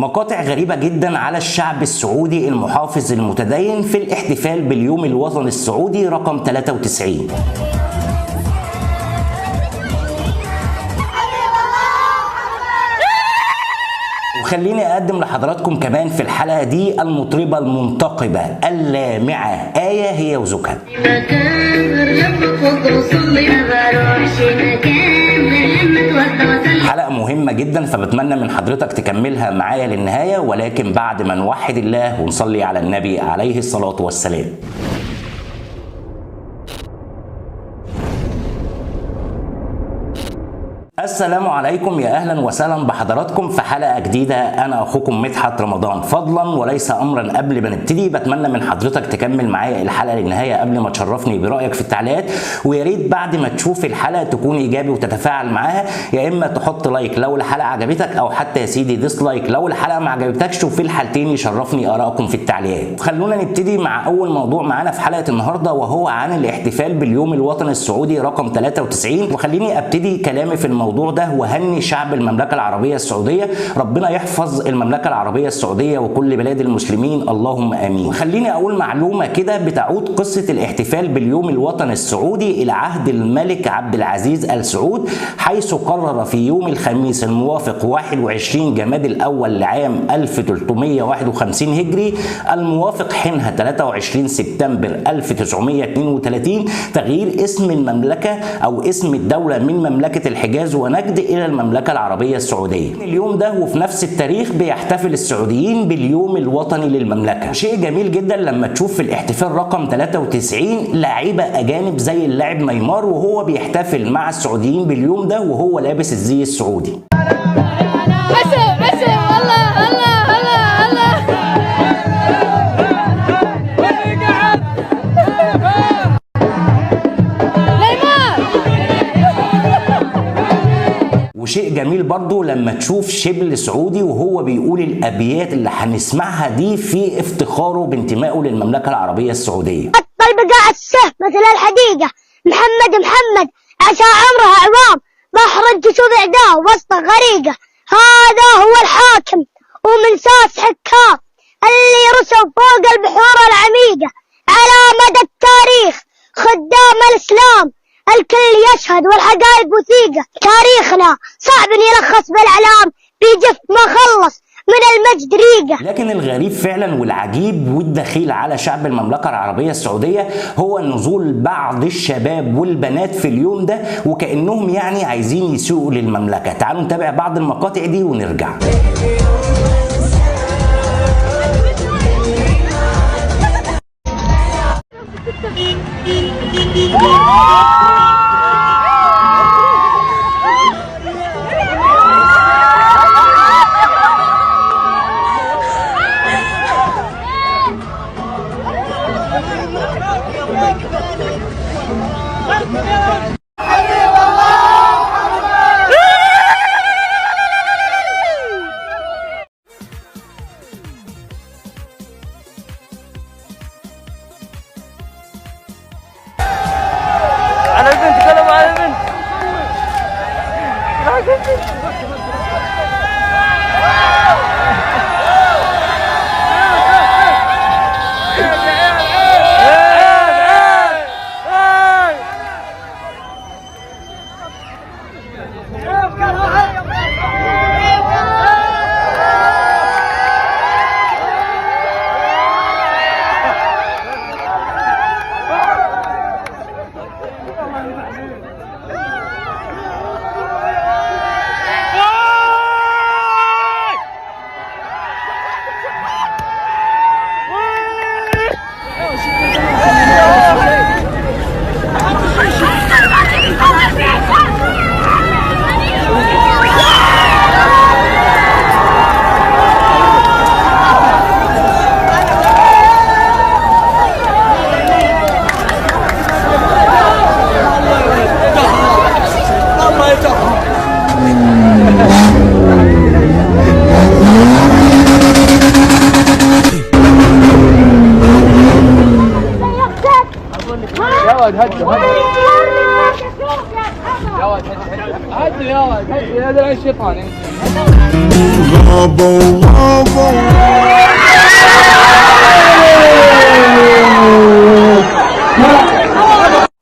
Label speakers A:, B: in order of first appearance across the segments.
A: مقاطع غريبة جدا على الشعب السعودي المحافظ المتدين في الاحتفال باليوم الوطني السعودي رقم 93. وخليني أقدم لحضراتكم كمان في الحلقة دي المطربة المنتقبة اللامعة آية هي وزوجها. حلقة مهمة جدا، فبتمنى من حضرتك تكملها معايا للنهاية، ولكن بعد ما نوحد الله ونصلي على النبي عليه الصلاة والسلام. السلام عليكم، يا اهلا وسهلا بحضراتكم في حلقه جديده. انا اخوكم مدحت رمضان، فضلا وليس امرا. قبل ما نبتدي بتمنى من حضرتك تكمل معايا الحلقه للنهايه قبل ما تشرفني برايك في التعليقات، ويا ريت بعد ما تشوف الحلقه تكون ايجابي وتتفاعل معاها، يا اما تحط لايك لو الحلقه عجبتك، او حتى يا سيدي ديسلايك لو الحلقه ما عجبتكش، وفي الحالتين يشرفني ارائكم في التعليقات. خلونا نبتدي مع اول موضوع معانا في حلقه النهارده، وهو عن الاحتفال باليوم الوطني السعودي رقم 93. وخليني ابتدي كلامي في الموضوع ده وهني شعب المملكة العربية السعودية. ربنا يحفظ المملكة العربية السعودية وكل بلاد المسلمين، اللهم آمين. خليني أقول معلومة كده بتعود قصة الاحتفال باليوم الوطني السعودي إلى عهد الملك عبد العزيز آل سعود، حيث قرر في يوم الخميس الموافق 21 جماد الأول لعام 1351 هجري، الموافق حينها 23 سبتمبر 1932، تغيير اسم المملكة أو اسم الدولة من مملكة الحجاز ونجد إلى المملكة العربية السعودية. اليوم ده وفي نفس التاريخ بيحتفل السعوديين باليوم الوطني للمملكة. شيء جميل جدا لما تشوف في الاحتفال رقم 93 لاعيبة أجانب زي اللاعب نيمار وهو بيحتفل مع السعوديين باليوم ده وهو لابس الزي السعودي. وشيء جميل برضو لما تشوف شبل سعودي وهو بيقول الابيات اللي هنسمعها دي في افتخاره بانتمائه للمملكه العربيه السعوديه.
B: البقاع السهم مثل الحديقه، محمد عسى عمرها عوام، بحر الجسود اعداه وسط غريقه، هذا هو الحاكم ومن ساس حكام اللي رسب فوق البحور العميقه، على مدى التاريخ خدام الاسلام الكل يشهد والحقائق وثيقة، تاريخنا صعب يلخص بالإعلام، بيجف ما خلص من المجد ريقة.
A: لكن الغريب فعلا والعجيب والدخيل على شعب المملكة العربية السعودية هو نزول بعض الشباب والبنات في اليوم ده وكأنهم يعني عايزين يسوقوا للمملكة. تعالوا نتابع بعض المقاطع دي ونرجع.
C: على البنت، كلام على البنت. ولد هدوا يا ولد هدوا يا ولد هدوا هذا الشيطان.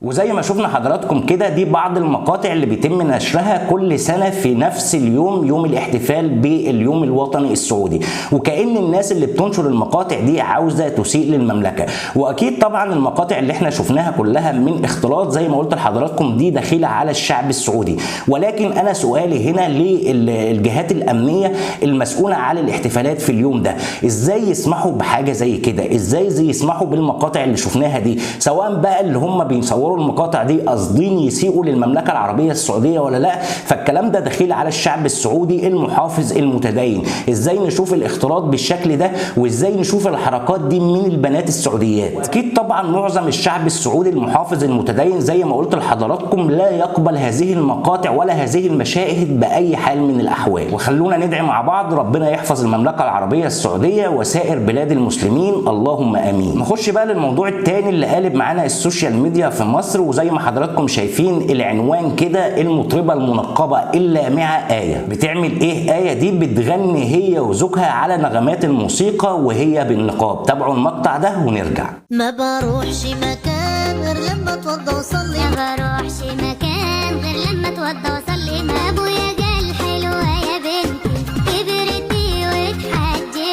A: وزي ما شفنا حضراتكم كده دي بعض المقاطع اللي بيتم نشرها كل سنة في نفس اليوم، يوم الاحتفال باليوم الوطني السعودي، وكأن الناس اللي بتنشر المقاطع دي عاوزة تسيء للمملكة. واكيد طبعا المقاطع اللي احنا شفناها كلها من اختلاط زي ما قلت لحضراتكم دي دخيلة على الشعب السعودي. ولكن انا سؤالي هنا للجهات الامنية المسؤولة على الاحتفالات في اليوم ده، ازاي يسمحوا بحاجة زي كده؟ ازاي يسمحوا بالمقاطع اللي شفناها دي؟ سواء بقى اللي هم بيصوروا المقاطع دي قاصدين يسيئوا للمملكه العربيه السعوديه ولا لا، فالكلام ده دخيل على الشعب السعودي المحافظ المتدين. ازاي نشوف الاختلاط بالشكل ده، وازاي نشوف الحركات دي من البنات السعوديات؟ اكيد طبعا معظم الشعب السعودي المحافظ المتدين زي ما قلت لحضراتكم لا يقبل هذه المقاطع ولا هذه المشاهد باي حال من الاحوال. وخلونا ندعي مع بعض ربنا يحفظ المملكه العربيه السعوديه وسائر بلاد المسلمين، اللهم امين. نخش بقى للموضوع الثاني اللي قالب معانا السوشيال ميديا في مصر، وزي ما حضراتكم شايفين العنوان كده، المطربة المنقبة اللامعة آية. بتعمل ايه آية دي؟ بتغني هي وزوجها على نغمات الموسيقى وهي بالنقاب. تابعوا المقطع ده ونرجع.
D: ما بروحش مكان غير لما اتوضى واصلي، ما بروحش مكان غير لما اتوضى واصلي، ما ابويا قال حلوة يا بنتي كبرتي واتحجبتي،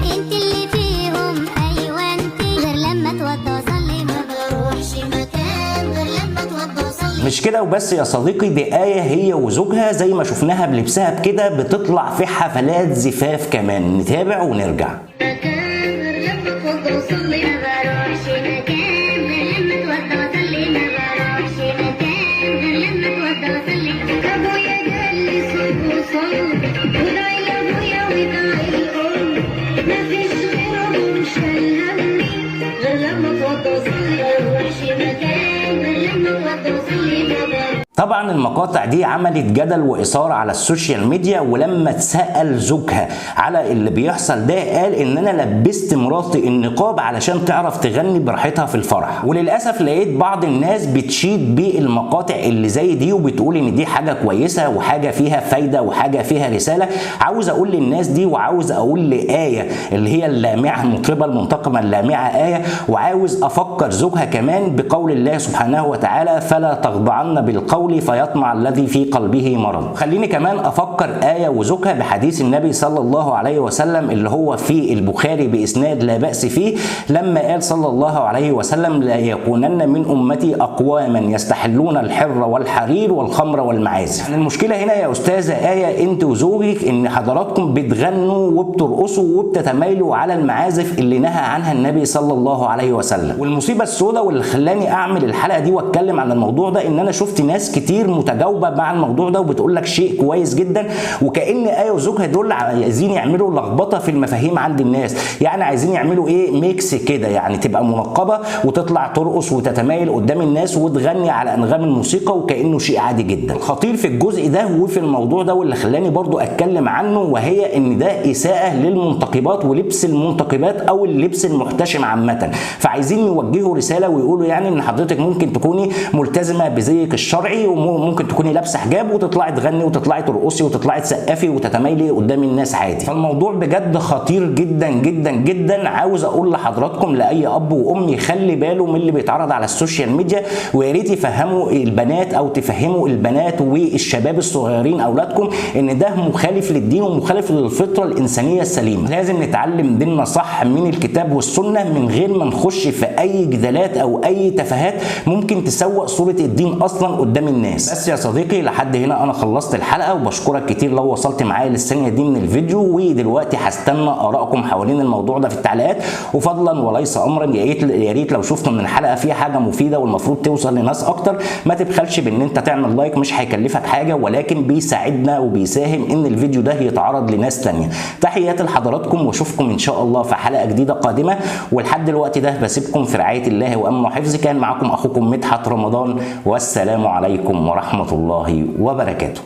D: انت اللي فيهم ايوه انت غير لما اتوضى واصلي، ما بروحش مكان.
A: مش كده وبس يا صديقي، دي آية هي وزوجها زي ما شفناها بلبسها بكده بتطلع في حفلات زفاف كمان. نتابع ونرجع. طبعا المقاطع دي عملت جدل وإثارة على السوشيال ميديا، ولما اتسأل زوجها على اللي بيحصل ده قال ان انا لبست مراتي النقاب علشان تعرف تغني براحتها في الفرح. وللأسف لقيت بعض الناس بتشيد بالمقاطع اللي زي دي وبتقول ان دي حاجة كويسة وحاجة فيها فايدة وحاجة فيها رسالة. عاوز اقول للناس دي وعاوز اقول لآية اللي هي اللامعة المطربة المنتقمة اللامعة آية، وعاوز افكر زوجها كمان بقول الله سبحانه وتعالى فلا تخضعن بالقول فيطمع الذي في قلبه مرض. خليني كمان افكر آية وزوجها بحديث النبي صلى الله عليه وسلم اللي هو في البخاري باسناد لا بأس فيه، لما قال صلى الله عليه وسلم لا يكونن من امتي اقواما يستحلون الحر والحرير والخمر والمعازف. يعني المشكله هنا يا استاذه آية انت وزوجك ان حضراتكم بتغنوا وبترقصوا وبتتمايلوا على المعازف اللي نهى عنها النبي صلى الله عليه وسلم. والمصيبه السوداء واللي خلاني اعمل الحلقه دي واتكلم عن الموضوع ده ان انا شفت ناس كتير متجاوبه مع الموضوع ده وبتقول لك شيء كويس جدا، وكأن آية وزوجها دول عايزين يعملوا لخبطه في المفاهيم عند الناس. يعني عايزين يعملوا ايه، ميكس كده، يعني تبقى منقبه وتطلع ترقص وتتمايل قدام الناس وتغني على انغام الموسيقى وكأنه شيء عادي جدا. الخطير في الجزء ده وفي الموضوع ده واللي خلاني برضو اتكلم عنه وهي ان ده اساءه للمنتقبات ولبس المنتقبات او اللبس المحتشم عامه. فعايزين يوجهوا رساله ويقولوا يعني ان حضرتك ممكن تكوني ملتزمه بزيك الشرعي وممكن تكوني لابسه حجاب وتطلعي تغني وتطلعي ترقصي وتطلعي تسقفي وتتمايلي قدام الناس عادي. فالموضوع بجد خطير جدا جدا جدا. عاوز اقول لحضراتكم لاي اب وام يخلي باله من اللي بيتعرض على السوشيال ميديا، ويا ريت يفهموا البنات او تفهموا البنات والشباب الصغيرين اولادكم ان ده مخالف للدين ومخالف للفطره الانسانيه السليمه. لازم نتعلم ديننا صح من الكتاب والسنه من غير ما نخش في اي جدالات او اي تفاهات ممكن تسوء صوره الدين اصلا قدام الناس. بس يا صديقي لحد هنا انا خلصت الحلقه، وبشكرك كتير لو وصلت معايا للثانيه دي من الفيديو. ودلوقتي هستنى ارائكم حوالين الموضوع ده في التعليقات، وفضلا وليس امرا يا ريت لو شفتوا من الحلقه فيها حاجه مفيده والمفروض توصل لناس اكتر ما تبخلش بان انت تعمل لايك، مش هيكلفك حاجه ولكن بيساعدنا وبيساهم ان الفيديو ده يتعرض لناس تانية. تحياتي لحضراتكم واشوفكم ان شاء الله في حلقه جديده قادمه، ولحد دلوقتي ده بسيبكم في رعايه الله وامنه وحفظه. كان معاكم اخوكم مدحت رمضان، والسلام عليكم ورحمه الله وبركاته.